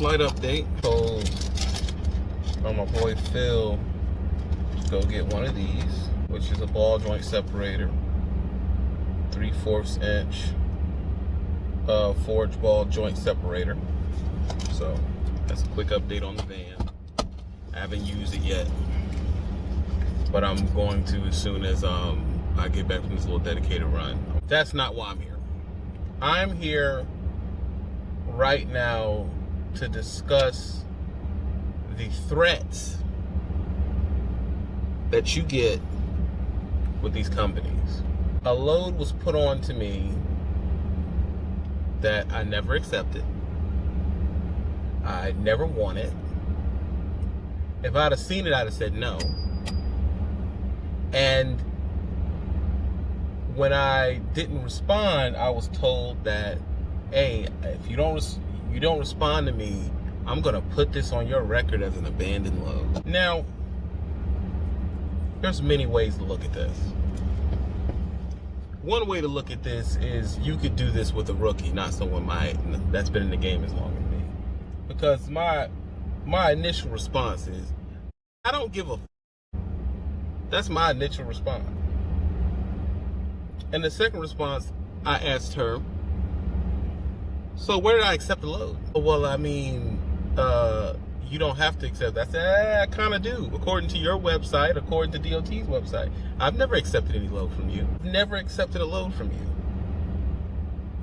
Slight update. Told my boy Phil to go get one of these, which is a ball joint separator, 3/4 inch forged ball joint separator. So that's a quick update on the van. I haven't used it yet, but I'm going to as soon as I get back from this little dedicated run. That's not why I'm here. I'm here right now to discuss the threats that you get with these companies. A load was put on to me that I never accepted. I never wanted. If I'd have seen it, I'd have said no. And when I didn't respond, I was told that, hey, if you don't respond to me, I'm gonna put this on your record as an abandoned load. Now, there's many ways to look at this. One way to look at this is you could do this with a rookie, not someone that's been in the game as long as me. Because my initial response is, I don't give a f. That's my initial response. And the second response, I asked her, so where did I accept the load? Well, I mean, you don't have to accept that. I said, I kind of do. According to your website, according to DOT's website, I've never accepted any load from you. I've never accepted a load from you.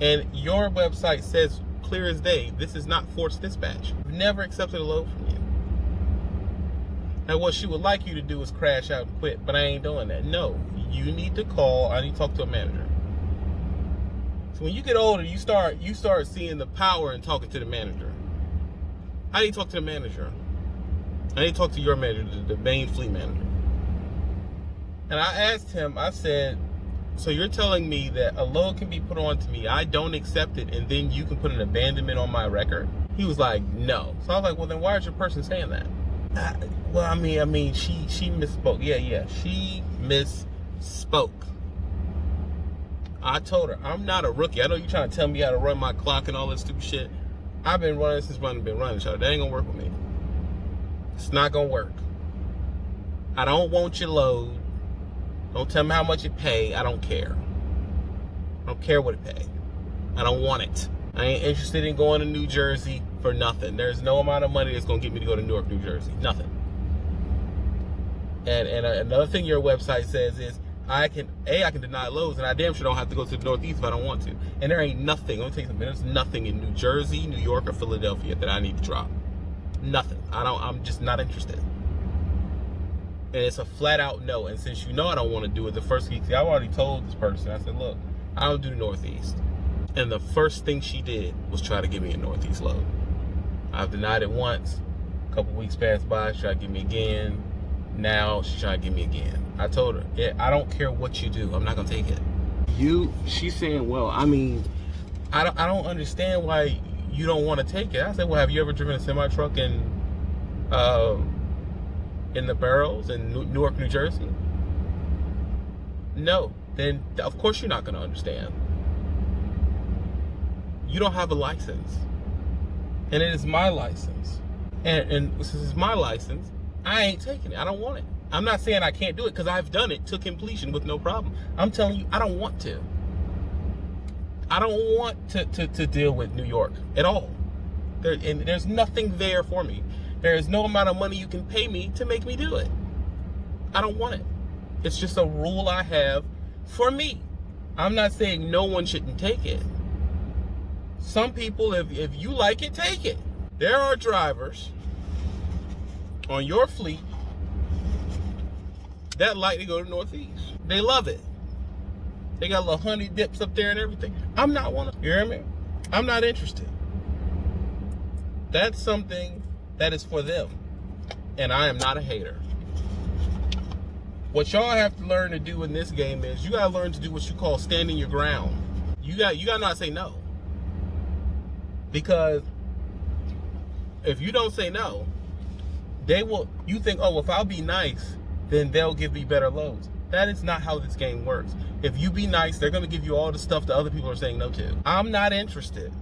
And your website says clear as day, this is not forced dispatch. I've never accepted a load from you. Now, what she would like you to do is crash out and quit, but I ain't doing that. No, you need to call. I need to talk to a manager. So when you get older, you start seeing the power in talking to the manager. I need to talk to the manager. I need to talk to your manager, the main fleet manager. And I asked him, I said, so you're telling me that a load can be put on to me, I don't accept it, and then you can put an abandonment on my record? He was like, no. So I was like, well, then why is your person saying that? Well, I mean, she misspoke. Yeah, she misspoke. I told her, I'm not a rookie. I know you're trying to tell me how to run my clock and all that stupid shit. I've been running since I've been running, so that ain't gonna work with me. It's not gonna work. I don't want your load. Don't tell me how much it pay. I don't care. I don't care what it pay. I don't want it. I ain't interested in going to New Jersey for nothing. There's no amount of money that's gonna get me to go to Newark, New Jersey. Nothing. And another thing your website says is I can deny loads, and I damn sure don't have to go to the Northeast if I don't want to. And there ain't nothing. Let me take some minutes. There's nothing in New Jersey, New York, or Philadelphia that I need to drop. Nothing. I'm just not interested. And it's a flat out no. And since you know I don't want to do it, the first week, I've already told this person. I said, look, I don't do the Northeast. And the first thing she did was try to give me a Northeast load. I've denied it once. A couple weeks passed by. She tried to give me again. Now she tried to give me again. I told her, yeah, I don't care what you do. I'm not gonna take it. She's saying, well, I mean, I don't understand why you don't want to take it. I said, well, have you ever driven a semi truck in the Barrows in Newark, New Jersey? No. Then of course you're not gonna understand. You don't have a license, and it is my license, and since it's my license, I ain't taking it. I don't want it. I'm not saying I can't do it because I've done it to completion with no problem. I'm telling you, I don't want to. I don't want to deal with New York at all. There's nothing there for me. There is no amount of money you can pay me to make me do it. I don't want it. It's just a rule I have for me. I'm not saying no one shouldn't take it. Some people, if you like it, take it. There are drivers on your fleet that like to go to Northeast. They love it. They got little honey dips up there and everything. I'm not one of them. You hear me? I'm not interested. That's something that is for them. And I am not a hater. What y'all have to learn to do in this game is you gotta learn to do what you call standing your ground. You gotta not say no. Because if you don't say no, you think, oh, if I'll be nice, then they'll give me better loads. That is not how this game works. If you be nice, they're gonna give you all the stuff that other people are saying no to. I'm not interested.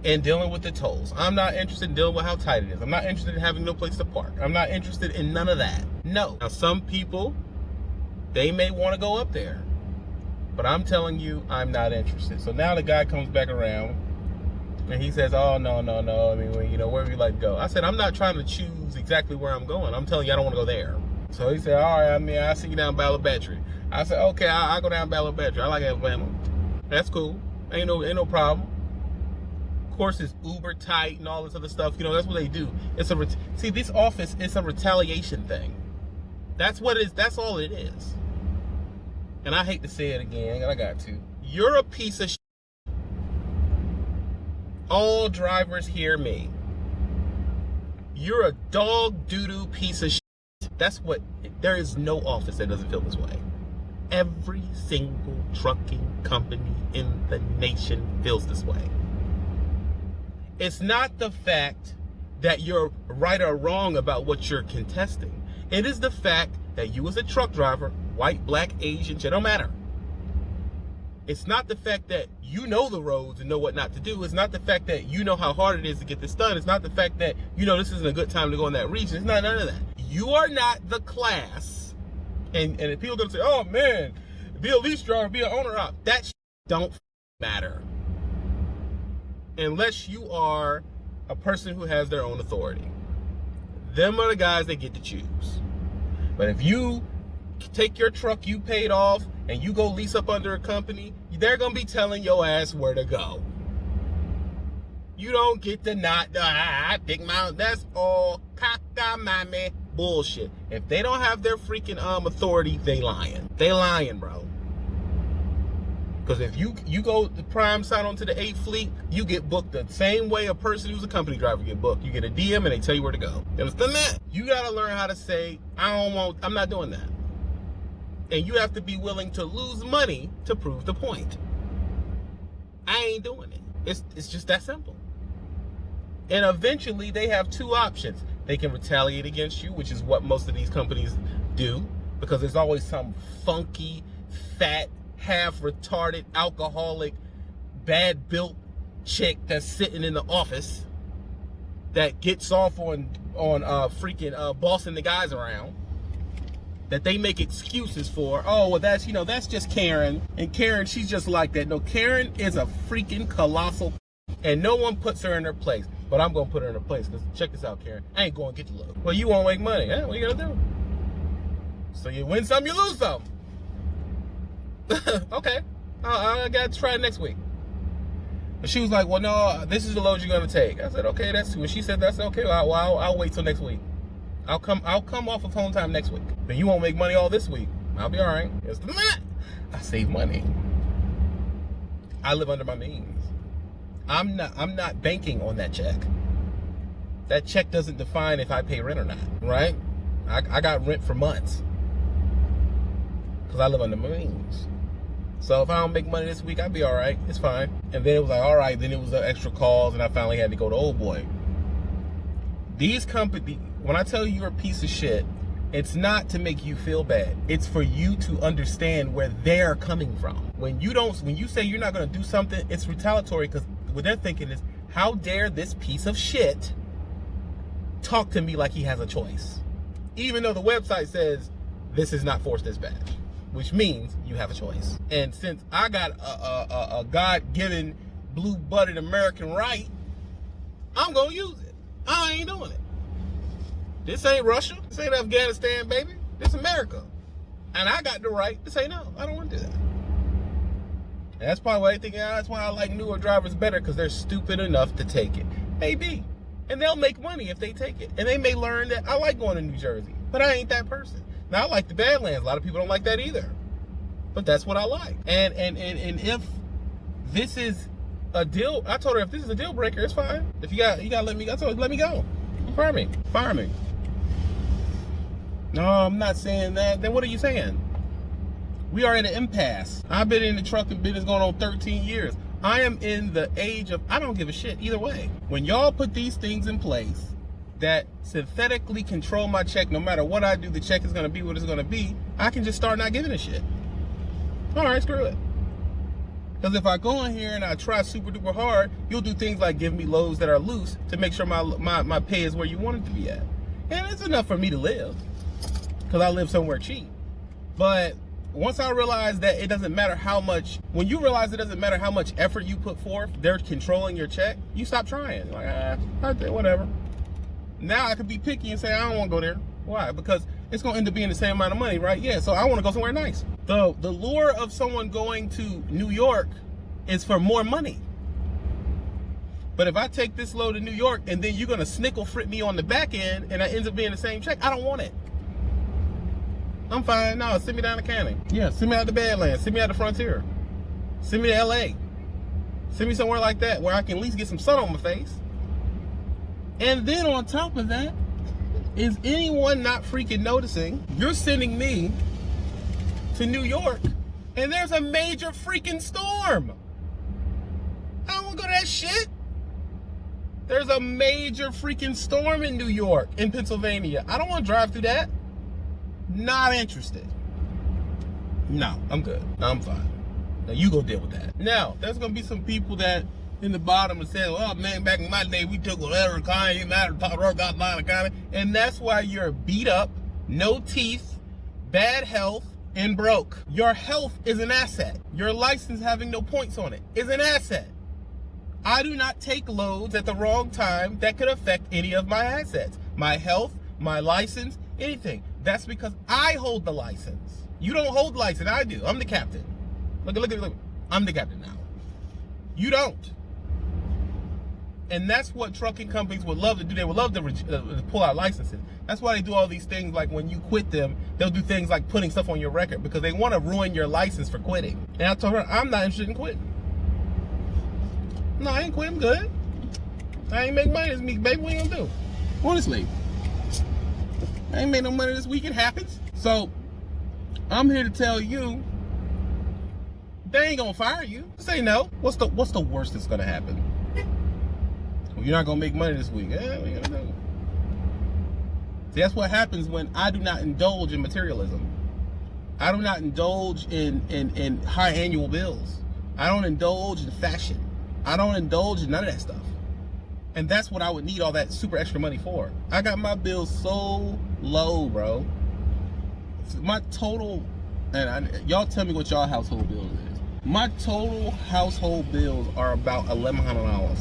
in dealing with the tolls. I'm not interested in dealing with how tight it is. I'm not interested in having no place to park. I'm not interested in none of that. No. Now, some people, they may want to go up there, but I'm telling you, I'm not interested. So now the guy comes back around and he says, oh, no. I mean, where would you like to go? I said, I'm not trying to choose exactly where I'm going. I'm telling you, I don't want to go there. So he said, all right, I mean, I'll see you down Ballard Battery. I said, okay, I'll go down Ballard Battery. I like Alabama. That's cool. Ain't no problem. Of course, it's uber tight and all this other stuff. That's what they do. See, this office, it's a retaliation thing. That's what it is. That's all it is. And I hate to say it again, I got to. You're a piece of shit. All drivers hear me. You're a dog doo-doo piece of shit. There is no office that doesn't feel this way. Every single trucking company in the nation feels this way. It's not the fact that you're right or wrong about what you're contesting. It is the fact that you as a truck driver, white, black, Asian, it don't matter. It's not the fact that you know the roads and know what not to do. It's not the fact that you know how hard it is to get this done. It's not the fact that this isn't a good time to go in that region. It's not none of that. You are not the class. And if people are going to say, oh man, be a lease driver, be an owner op. That don't matter. Unless you are a person who has their own authority. Them are the guys that get to choose. But if you take your truck you paid off and you go lease up under a company, they're going to be telling your ass where to go. You don't get to that's all cockamamie bullshit. If they don't have their freaking authority, they lying. They lying, bro. Because if you go the prime side onto the 8th Fleet, you get booked the same way a person who's a company driver get booked. You get a DM and they tell you where to go. You understand that? You got to learn how to say, I'm not doing that. And you have to be willing to lose money to prove the point. I ain't doing it. It's just that simple. And eventually they have two options. They can retaliate against you, which is what most of these companies do, because there's always some funky, fat, half retarded, alcoholic, bad built chick that's sitting in the office that gets off on freaking bossing the guys around, that they make excuses for. Oh, well, that's just Karen, and Karen, she's just like that. No, Karen is a freaking colossal, and no one puts her in her place. But I'm gonna put her in her place, because check this out, Karen. I ain't gonna get the load. Well, you won't make money. Huh? What you gonna do? So you win some, you lose some. Okay, I gotta try it next week. But she was like, well, no, this is the load you're gonna take. I said, okay, that's when she said that's okay. Well, I'll wait till next week. I'll come off of home time next week. But you won't make money all this week. I'll be all right. I save money. I live under my means. I'm not banking on that check. That check doesn't define if I pay rent or not, right? I got rent for months because I live under my means. So if I don't make money this week, I'll be all right. It's fine. And then it was like, all right. Then it was the extra calls, and I finally had to go to Old Boy. These companies, when I tell you you're a piece of shit, it's not to make you feel bad. It's for you to understand where they're coming from. When you say you're not going to do something, it's retaliatory, because what they're thinking is, how dare this piece of shit talk to me like he has a choice? Even though the website says this is not forced dispatch, which means you have a choice. And since I got a God-given blue-blooded American right, I'm going to use it. I ain't doing it. This ain't Russia. This ain't Afghanistan, baby. This America. And I got the right to say no. I don't want to do that. And that's probably why they think, that's why I like newer drivers better, because they're stupid enough to take it. Maybe. And they'll make money if they take it. And they may learn that I like going to New Jersey, but I ain't that person. Now, I like the Badlands. A lot of people don't like that either. But that's what I like. And if this is a deal, I told her, if this is a deal breaker, it's fine. If you gotta let me go, I told her, let me go. Fire me. Fire me. No, I'm not saying that. Then what are you saying? We are at an impasse. I've been in the trucking business going on 13 years. I am in the age of, I don't give a shit either way. When y'all put these things in place that synthetically control my check, no matter what I do, the check is going to be what it's going to be, I can just start not giving a shit. All right, screw it. Because if I go in here and I try super duper hard, you'll do things like give me loads that are loose to make sure my pay is where you want it to be at. And it's enough for me to live, because I live somewhere cheap. But once I realized that it doesn't matter how much, when you realize it doesn't matter how much effort you put forth, they're controlling your check, you stop trying. Like, whatever. Now I could be picky and say, I don't want to go there. Why? Because it's going to end up being the same amount of money, right? Yeah, so I want to go somewhere nice. The lure of someone going to New York is for more money. But if I take this load to New York and then you're going to snickle frit me on the back end and it ends up being the same check, I don't want it. I'm fine. No, send me down to Canning. Yeah, send me out to Badlands. Send me out to Frontier. Send me to LA. Send me somewhere like that where I can at least get some sun on my face. And then on top of that, is anyone not freaking noticing you're sending me to New York and there's a major freaking storm? I don't want to go to that shit. There's a major freaking storm in New York, in Pennsylvania. I don't want to drive through that. Not interested. No, I'm good. I'm fine. Now you go deal with that. Now, there's going to be some people that in the bottom and say, oh man, back in my day, we took whatever kind, you matter, got line kind, and that's why you're beat up, no teeth, bad health, and broke. Your health is an asset. Your license having no points on it is an asset. I do not take loads at the wrong time that could affect any of my assets. My health, my license, anything. That's because I hold the license. You don't hold the license, I do. I'm the captain. Look. I'm the captain now. You don't. And that's what trucking companies would love to do. They would love to pull out licenses. That's why they do all these things, like when you quit them, they'll do things like putting stuff on your record because they want to ruin your license for quitting. And I told her, I'm not interested in quitting. No, I ain't quitting. I'm good. I ain't make money this week, baby. What you gonna do? Honestly, I ain't made no money this week. It happens. So I'm here to tell you, they ain't gonna fire you. Say no. What's the worst that's gonna happen? Well, you're not gonna make money this week. What are you gonna do? See, that's what happens when I do not indulge in materialism. I do not indulge in high annual bills. I don't indulge in fashion. I don't indulge in none of that stuff. And that's what I would need all that super extra money for. I got my bills so low, bro. My total, and y'all tell me what y'all household bills is. My total household bills are about $1,100.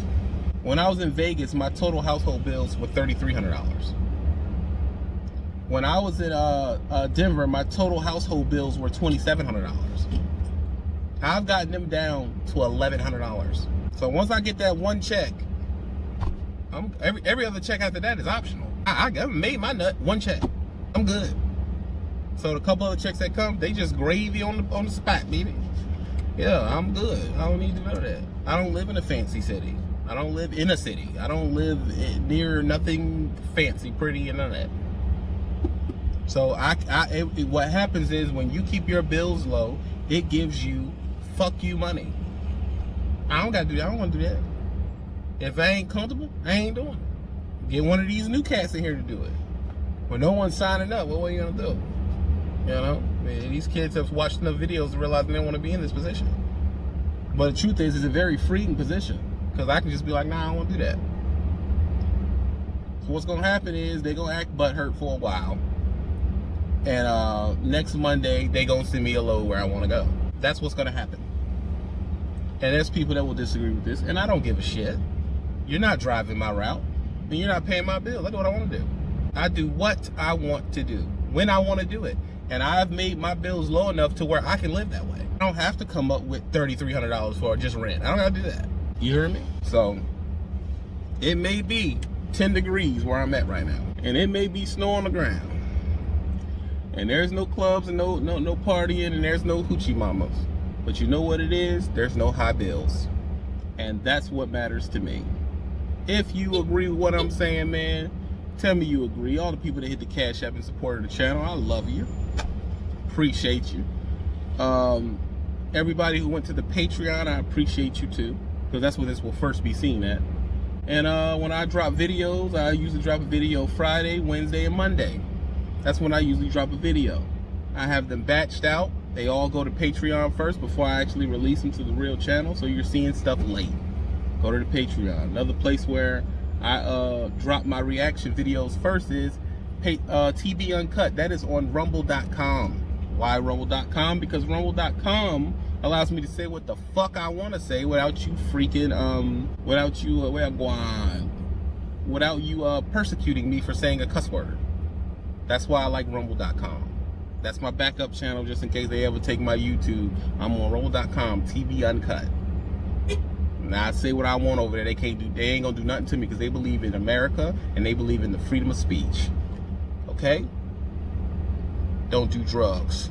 When I was in Vegas, my total household bills were $3,300. When I was in Denver, my total household bills were $2,700. I've gotten them down to $1,100. So once I get that one check, every other check after that is optional. I made my nut one check. I'm good. So the couple other checks that come, they just gravy on the spot, baby. Yeah, I'm good. I don't need to know that. I don't live in a fancy city. I don't live in a city. I don't live near nothing fancy, pretty, and none of that. So what happens is when you keep your bills low, it gives you fuck you money. I don't gotta do that. I don't want to do that. If I ain't comfortable, I ain't doing it. Get one of these new cats in here to do it. When no one's signing up, what are you gonna do? You know, these kids have watched enough videos to realize they don't want to be in this position. But the truth is, it's a very freeing position because I can just be like, nah, I don't want to do that. So what's gonna happen is they're gonna act butthurt for a while, and next Monday they gonna send me a load where I want to go. That's what's gonna happen. And there's people that will disagree with this, and I don't give a shit. You're not driving my route, and you're not paying my bill. Look at what I want to do. I do what I want to do, when I want to do it. And I've made my bills low enough to where I can live that way. I don't have to come up with $3,300 for just rent. I don't gotta do that. You hear me? So, it may be 10 degrees where I'm at right now. And it may be snow on the ground. And there's no clubs and no partying, and there's no hoochie mamas. But you know what it is? There's no high bills. And that's what matters to me. If you agree with what I'm saying, man, tell me you agree. All the people that hit the Cash App and supported the channel, I love you. Appreciate you. Everybody who went to the Patreon, I appreciate you too. Because that's where this will first be seen at. And when I drop videos, I usually drop a video Friday, Wednesday, and Monday. That's when I usually drop a video. I have them batched out They all go to Patreon first before I actually release them to the real channel, so you're seeing stuff late. Go to the Patreon. Another place where I drop my reaction videos first is TB Uncut. That is on rumble.com. Why rumble.com? Because rumble.com allows me to say what the fuck I want to say without you freaking without you persecuting me for saying a cuss word. That's why I like rumble.com. That's my backup channel just in case they ever take my YouTube. I'm on rumble.com, TV Uncut. Now I say what I want over there. They ain't gonna do nothing to me because they believe in America and they believe in the freedom of speech. Okay? Don't do drugs.